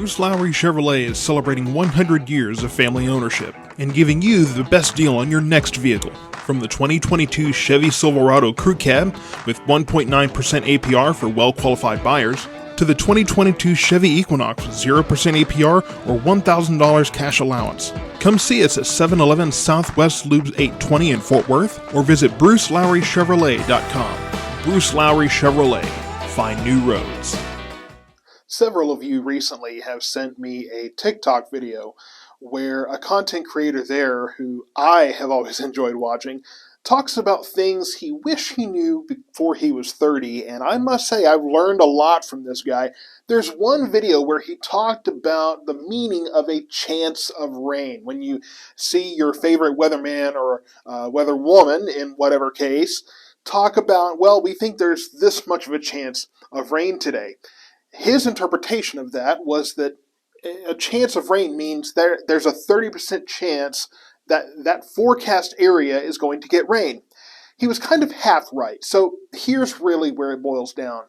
Bruce Lowry Chevrolet is celebrating 100 years of family ownership and giving you the best deal on your next vehicle. From the 2022 Chevy Silverado Crew Cab with 1.9% APR for well-qualified buyers, to the 2022 Chevy Equinox with 0% APR or $1,000 cash allowance. Come see us at 711 Southwest Loop 820 in Fort Worth or visit BruceLowryChevrolet.com. Bruce Lowry Chevrolet. Find new roads. Several of you recently have sent me a TikTok video where a content creator there, who I have always enjoyed watching, talks about things he wished he knew before he was 30, and I must say I've learned a lot from this guy. There's one video where he talked about the meaning of a chance of rain. When you see your favorite weatherman or weatherwoman, in whatever case, talk about, well, we think there's this much of a chance of rain today. His interpretation of that was that a chance of rain means there's a 30% chance that forecast area is going to get rain. He was kind of half right. So here's really where it boils down.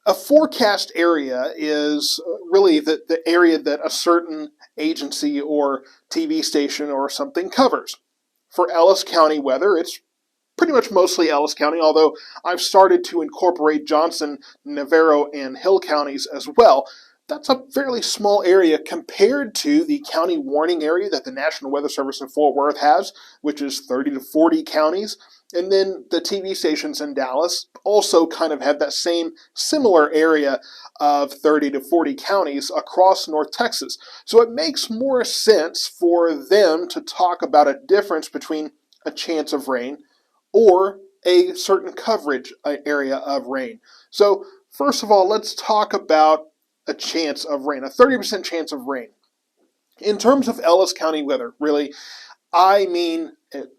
A forecast area is really the area that a certain agency or TV station or something covers. For Ellis County weather, it's pretty much mostly Ellis County, although I've started to incorporate Johnson, Navarro, and Hill counties as well. That's a fairly small area compared to the county warning area that the National Weather Service in Fort Worth has, which is 30 to 40 counties. And then the TV stations in Dallas also kind of have that same similar area of 30 to 40 counties across North Texas. So it makes more sense for them to talk about a difference between a chance of rain or a certain coverage area of rain. So first of all, let's talk about a chance of rain, a 30% chance of rain. In terms of Ellis County weather, really, I mean,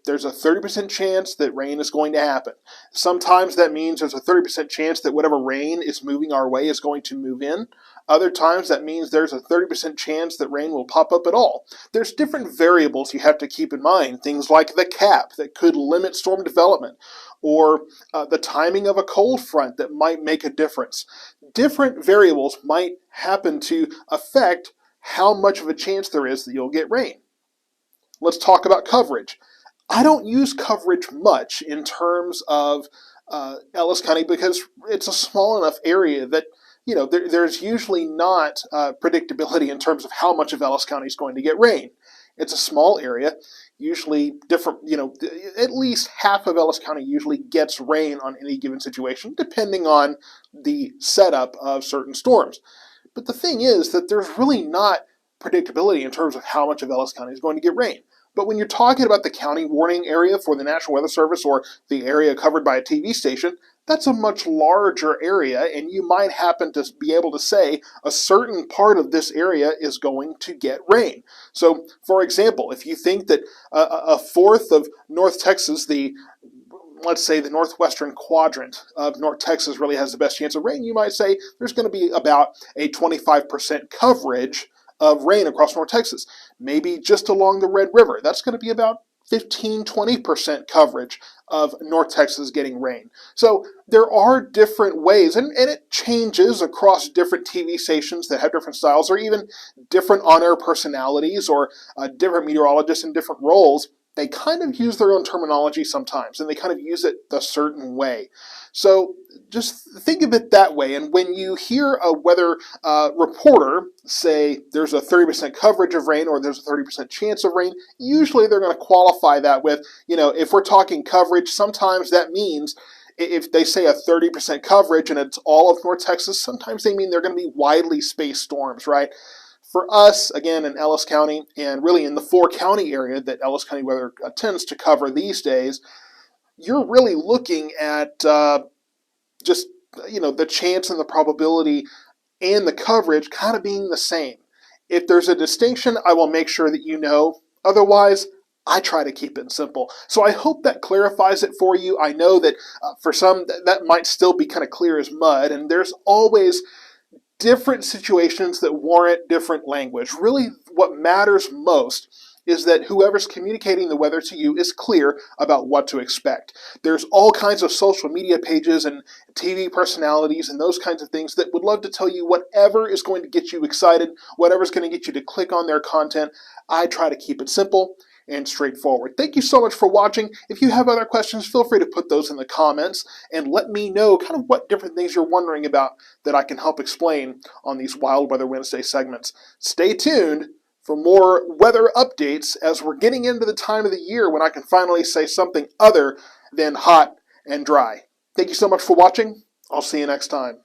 there's a 30% chance that rain is going to happen. Sometimes that means there's a 30% chance that whatever rain is moving our way is going to move in. Other times that means there's a 30% chance that rain will pop up at all. There's different variables you have to keep in mind, things like the cap that could limit storm development, or the timing of a cold front that might make a difference. Different variables might happen to affect how much of a chance there is that you'll get rain. Let's talk about coverage. I don't use coverage much in terms of Ellis County because it's a small enough area that there's usually not predictability in terms of how much of Ellis County is going to get rain. It's a small area, usually different, at least half of Ellis County usually gets rain on any given situation, depending on the setup of certain storms. But the thing is that there's really not predictability in terms of how much of Ellis County is going to get rain. But when you're talking about the county warning area for the National Weather Service or the area covered by a TV station, that's a much larger area, and you might happen to be able to say a certain part of this area is going to get rain. So, for example, if you think that a fourth of North Texas, let's say the northwestern quadrant of North Texas really has the best chance of rain, you might say there's going to be about a 25% coverage of rain across North Texas. Maybe just along the Red River, that's going to be about 15-20% coverage of North Texas getting rain. So there are different ways, and it changes across different TV stations that have different styles, or even different on-air personalities, or different meteorologists in different roles. They kind of use their own terminology sometimes, and they kind of use it a certain way. So just think of it that way. And when you hear a weather reporter say there's a 30% coverage of rain or there's a 30% chance of rain, usually they're going to qualify that with, if we're talking coverage, sometimes that means if they say a 30% coverage and it's all of North Texas, sometimes they mean they're going to be widely spaced storms, right? For us, again, in Ellis County, and really in the four-county area that Ellis County weather tends to cover these days, you're really looking at the chance and the probability and the coverage kind of being the same. If there's a distinction, I will make sure that you know. Otherwise, I try to keep it simple. So I hope that clarifies it for you. I know that for some, that might still be kind of clear as mud, and there's always different situations that warrant different language. Really, what matters most is that whoever's communicating the weather to you is clear about what to expect. There's all kinds of social media pages and TV personalities and those kinds of things that would love to tell you whatever is going to get you excited, whatever's going to get you to click on their content. I try to keep it simple and straightforward. Thank you so much for watching. If you have other questions, feel free to put those in the comments and let me know kind of what different things you're wondering about that I can help explain on these Wild Weather Wednesday segments. Stay tuned for more weather updates as we're getting into the time of the year when I can finally say something other than hot and dry. Thank you so much for watching. I'll see you next time.